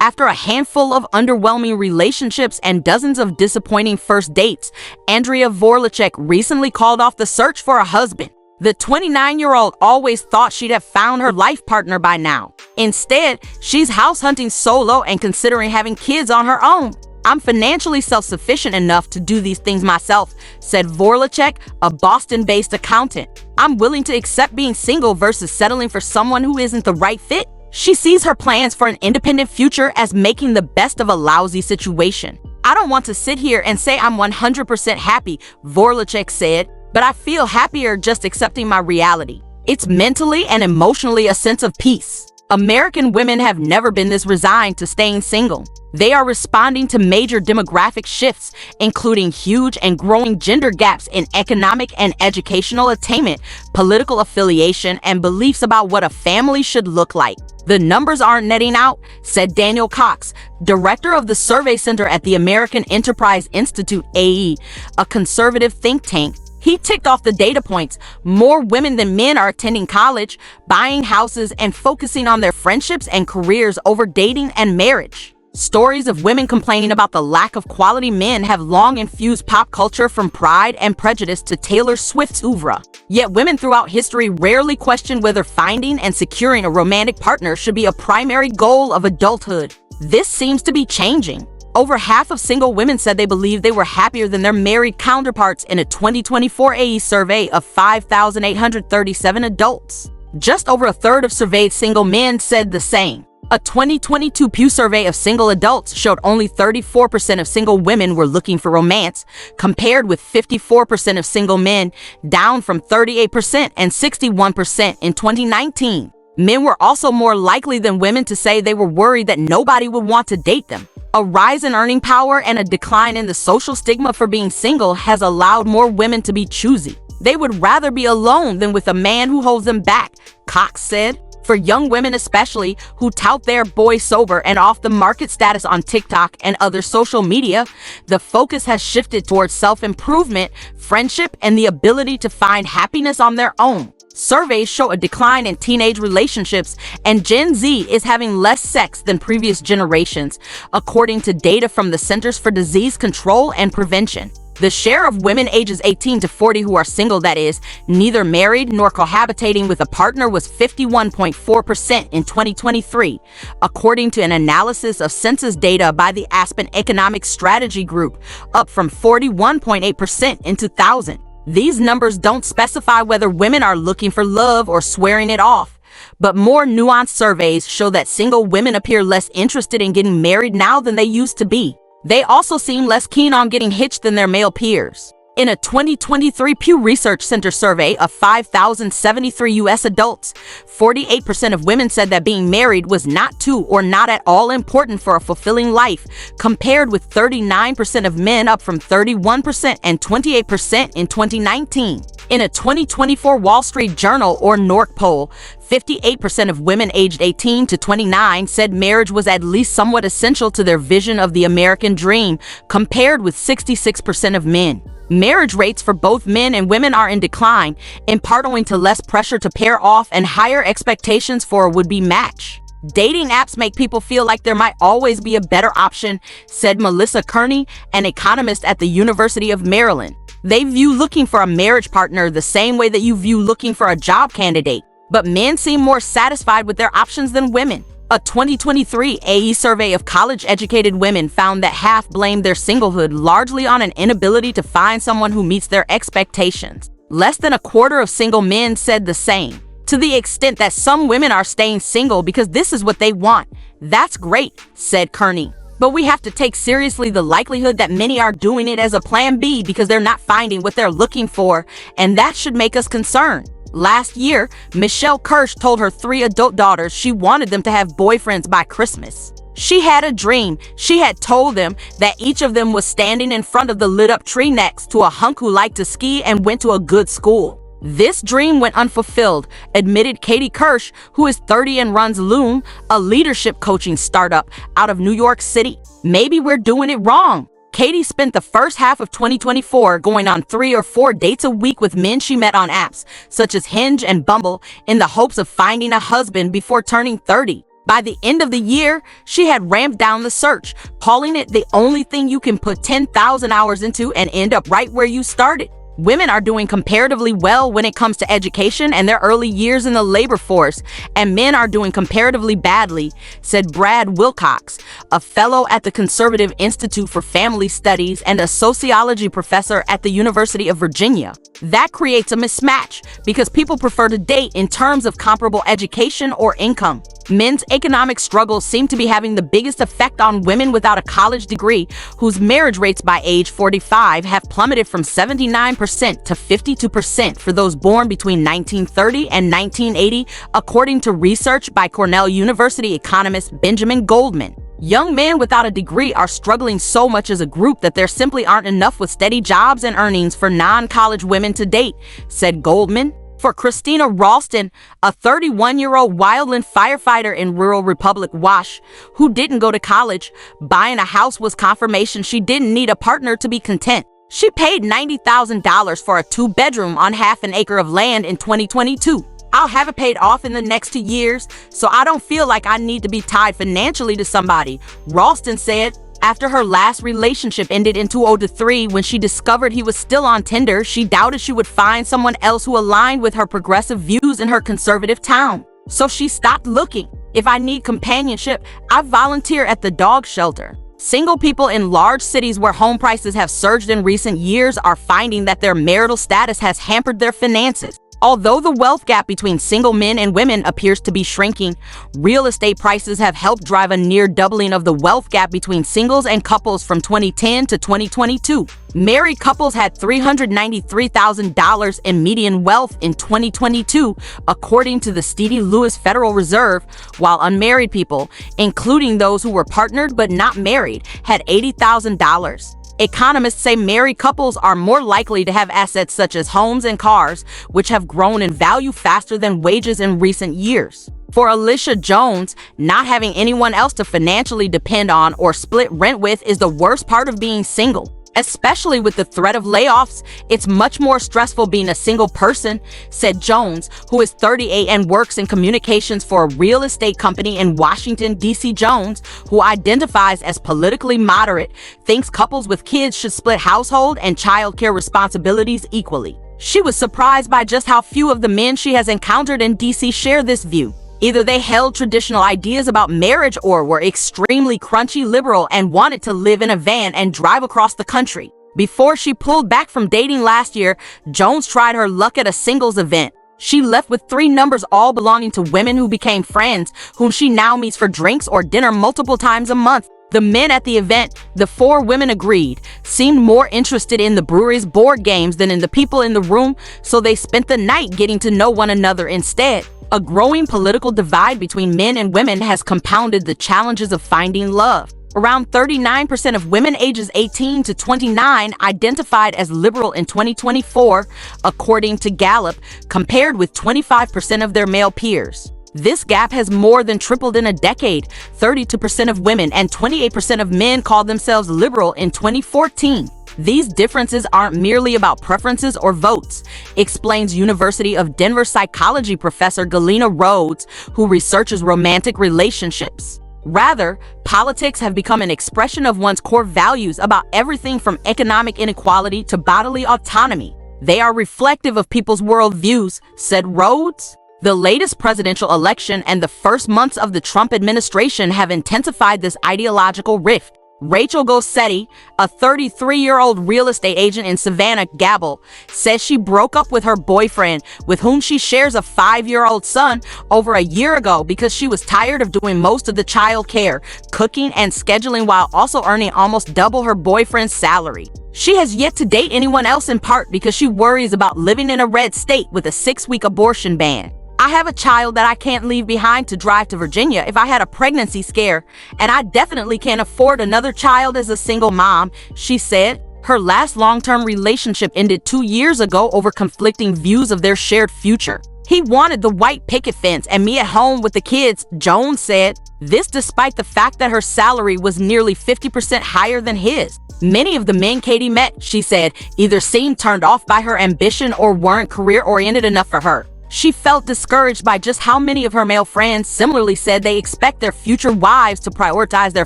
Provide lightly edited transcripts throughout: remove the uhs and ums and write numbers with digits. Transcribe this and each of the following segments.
After a handful of underwhelming relationships and dozens of disappointing first dates, Andrea Vorlacek recently called off the search for a husband. The 29-year-old always thought she'd have found her life partner by now. Instead, she's house hunting solo and considering having kids on her own. "I'm financially self-sufficient enough to do these things myself," said Vorlacek, a Boston-based accountant. "I'm willing to accept being single versus settling for someone who isn't the right fit." She sees her plans for an independent future as making the best of a lousy situation. "I don't want to sit here and say I'm 100% happy," Vorlacek said, "but I feel happier just accepting my reality. It's mentally and emotionally a sense of peace." American women have never been this resigned to staying single. They are responding to major demographic shifts, including huge and growing gender gaps in economic and educational attainment, political affiliation, and beliefs about what a family should look like. "The numbers aren't netting out," said Daniel Cox, director of the Survey Center at the American Enterprise Institute, AE, a conservative think tank. He ticked off the data points. More women than men are attending college, buying houses, and focusing on their friendships and careers over dating and marriage. Stories of women complaining about the lack of quality men have long infused pop culture, from Pride and Prejudice to Taylor Swift's oeuvre. Yet women throughout history rarely questioned whether finding and securing a romantic partner should be a primary goal of adulthood. This seems to be changing. Over half of single women said they believed they were happier than their married counterparts in a 2024 AE survey of 5,837 adults. Just over a third of surveyed single men said the same. A 2022 Pew survey of single adults showed only 34% of single women were looking for romance, compared with 54% of single men, down from 38% and 61% in 2019. Men were also more likely than women to say they were worried that nobody would want to date them. A rise in earning power and a decline in the social stigma for being single has allowed more women to be choosy. They would rather be alone than with a man who holds them back, Cox said. For young women especially, who tout their boy sober and off the market status on TikTok and other social media, the focus has shifted towards self-improvement, friendship, and the ability to find happiness on their own. Surveys show a decline in teenage relationships, and Gen Z is having less sex than previous generations, according to data from the Centers for Disease Control and Prevention. The share of women ages 18 to 40 who are single, that is, neither married nor cohabitating with a partner, was 51.4% in 2023, according to an analysis of census data by the Aspen Economic Strategy Group, up from 41.8% in 2000. These numbers don't specify whether women are looking for love or swearing it off, but more nuanced surveys show that single women appear less interested in getting married now than they used to be. They also seem less keen on getting hitched than their male peers. In a 2023 Pew Research Center survey of 5,073 U.S. adults, 48% of women said that being married was not too or not at all important for a fulfilling life, compared with 39% of men, up from 31% and 28% in 2019. In a 2024 Wall Street Journal or NORC poll, 58% of women aged 18 to 29 said marriage was at least somewhat essential to their vision of the American dream, compared with 66% of men. Marriage rates for both men and women are in decline, in part owing to less pressure to pair off and higher expectations for a would-be match. Dating apps make people feel like there might always be a better option, said Melissa Kearney, an economist at the University of Maryland. They view looking for a marriage partner the same way that you view looking for a job candidate, but men seem more satisfied with their options than women. A 2023 AE survey of college-educated women found that half blamed their singlehood largely on an inability to find someone who meets their expectations. Less than a quarter of single men said the same. To the extent that some women are staying single because this is what they want, that's great, said Kearney. But we have to take seriously the likelihood that many are doing it as a plan B because they're not finding what they're looking for, and that should make us concerned. Last year, Michelle Kirsch told her 3 adult daughters she wanted them to have boyfriends by Christmas. She had a dream. She had told them that each of them was standing in front of the lit-up tree next to a hunk who liked to ski and went to a good school. This dream went unfulfilled, admitted Katie Kirsch, who is 30 and runs Loom, a leadership coaching startup out of New York City. Maybe we're doing it wrong. Katie spent the first half of 2024 going on 3 or 4 dates a week with men she met on apps such as Hinge and Bumble in the hopes of finding a husband before turning 30. By the end of the year, she had ramped down the search, calling it the only thing you can put 10,000 hours into and end up right where you started. Women are doing comparatively well when it comes to education and their early years in the labor force, and men are doing comparatively badly, said Brad Wilcox, a fellow at the Conservative Institute for Family Studies and a sociology professor at the University of Virginia. That creates a mismatch because people prefer to date in terms of comparable education or income. Men's economic struggles seem to be having the biggest effect on women without a college degree, whose marriage rates by age 45 have plummeted from 79% to 52% for those born between 1930 and 1980, according to research by Cornell University economist Benjamin Goldman. Young men without a degree are struggling so much as a group that there simply aren't enough with steady jobs and earnings for non-college women to date, said Goldman. For Christina Ralston, a 31-year-old wildland firefighter in rural Republic Wash, who didn't go to college, buying a house was confirmation she didn't need a partner to be content. She paid $90,000 for a 2-bedroom on half an acre of land in 2022. I'll have it paid off in the next 2 years, so I don't feel like I need to be tied financially to somebody, Ralston said. After her last relationship ended in 2003, when she discovered he was still on Tinder, she doubted she would find someone else who aligned with her progressive views in her conservative town. So she stopped looking. If I need companionship, I volunteer at the dog shelter. Single people in large cities where home prices have surged in recent years are finding that their marital status has hampered their finances. Although the wealth gap between single men and women appears to be shrinking, real estate prices have helped drive a near doubling of the wealth gap between singles and couples from 2010 to 2022. Married couples had $393,000 in median wealth in 2022, according to the Stevie Lewis Federal Reserve, while unmarried people, including those who were partnered but not married, had $80,000. Economists say married couples are more likely to have assets such as homes and cars, which have grown in value faster than wages in recent years. For Alicia Jones, not having anyone else to financially depend on or split rent with is the worst part of being single. Especially with the threat of layoffs, it's much more stressful being a single person, said Jones, who is 38 and works in communications for a real estate company in Washington, D.C. Jones, who identifies as politically moderate, thinks couples with kids should split household and childcare responsibilities equally. She was surprised by just how few of the men she has encountered in D.C. share this view. Either they held traditional ideas about marriage or were extremely crunchy liberal and wanted to live in a van and drive across the country. Before she pulled back from dating last year, Jones tried her luck at a singles event. She left with 3 numbers, all belonging to women who became friends, whom she now meets for drinks or dinner multiple times a month. The men at the event, the 4 women agreed, seemed more interested in the brewery's board games than in the people in the room, so they spent the night getting to know one another instead. A growing political divide between men and women has compounded the challenges of finding love. Around 39% of women ages 18 to 29 identified as liberal in 2024, according to Gallup, compared with 25% of their male peers. This gap has more than tripled in a decade. 32% of women and 28% of men called themselves liberal in 2014. These differences aren't merely about preferences or votes, explains University of Denver psychology professor Galena Rhodes, who researches romantic relationships. Rather, politics have become an expression of one's core values about everything from economic inequality to bodily autonomy. They are reflective of people's worldviews, said Rhodes. The latest presidential election and the first months of the Trump administration have intensified this ideological rift. Rachel Gossetti, a 33-year-old real estate agent in Savannah, Gabble, says she broke up with her boyfriend, with whom she shares a 5-year-old son, over a year ago because she was tired of doing most of the child care, cooking, and scheduling while also earning almost double her boyfriend's salary. She has yet to date anyone else, in part because she worries about living in a red state with a 6-week abortion ban. I have a child that I can't leave behind to drive to Virginia if I had a pregnancy scare, and I definitely can't afford another child as a single mom, she said. Her last long-term relationship ended 2 years ago over conflicting views of their shared future. He wanted the white picket fence and me at home with the kids, Jones said. This despite the fact that her salary was nearly 50% higher than his. Many of the men Katie met, she said, either seemed turned off by her ambition or weren't career-oriented enough for her. She felt discouraged by just how many of her male friends similarly said they expect their future wives to prioritize their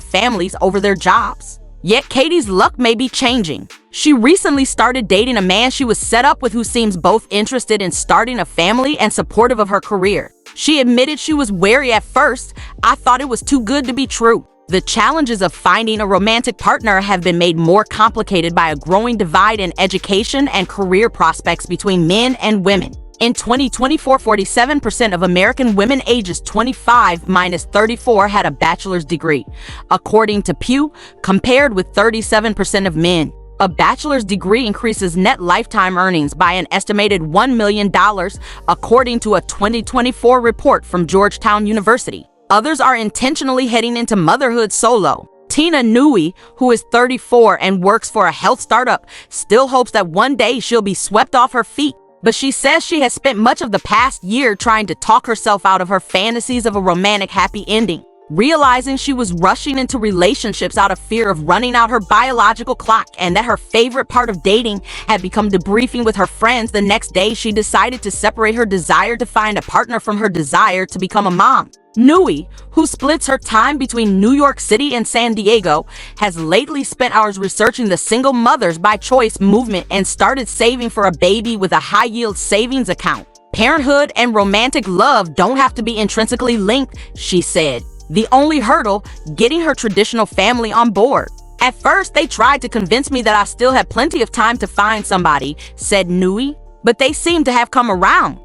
families over their jobs. Yet Katie's luck may be changing. She recently started dating a man she was set up with who seems both interested in starting a family and supportive of her career. She admitted she was wary at first. "I thought it was too good to be true." The challenges of finding a romantic partner have been made more complicated by a growing divide in education and career prospects between men and women. In 2024, 47% of American women ages 25-34 had a bachelor's degree, according to Pew, compared with 37% of men. A bachelor's degree increases net lifetime earnings by an estimated $1 million, according to a 2024 report from Georgetown University. Others are intentionally heading into motherhood solo. Tina Nui, who is 34 and works for a health startup, still hopes that one day she'll be swept off her feet. But she says she has spent much of the past year trying to talk herself out of her fantasies of a romantic happy ending, realizing she was rushing into relationships out of fear of running out her biological clock, and that her favorite part of dating had become debriefing with her friends the next day she decided to separate her desire to find a partner from her desire to become a mom. Nui, who splits her time between New York City and San Diego, has lately spent hours researching the single mothers by choice movement and started saving for a baby with a high-yield savings account. Parenthood and romantic love don't have to be intrinsically linked, she said. The only hurdle, getting her traditional family on board. "At first, they tried to convince me that I still had plenty of time to find somebody," said Nui, "but they seem to have come around.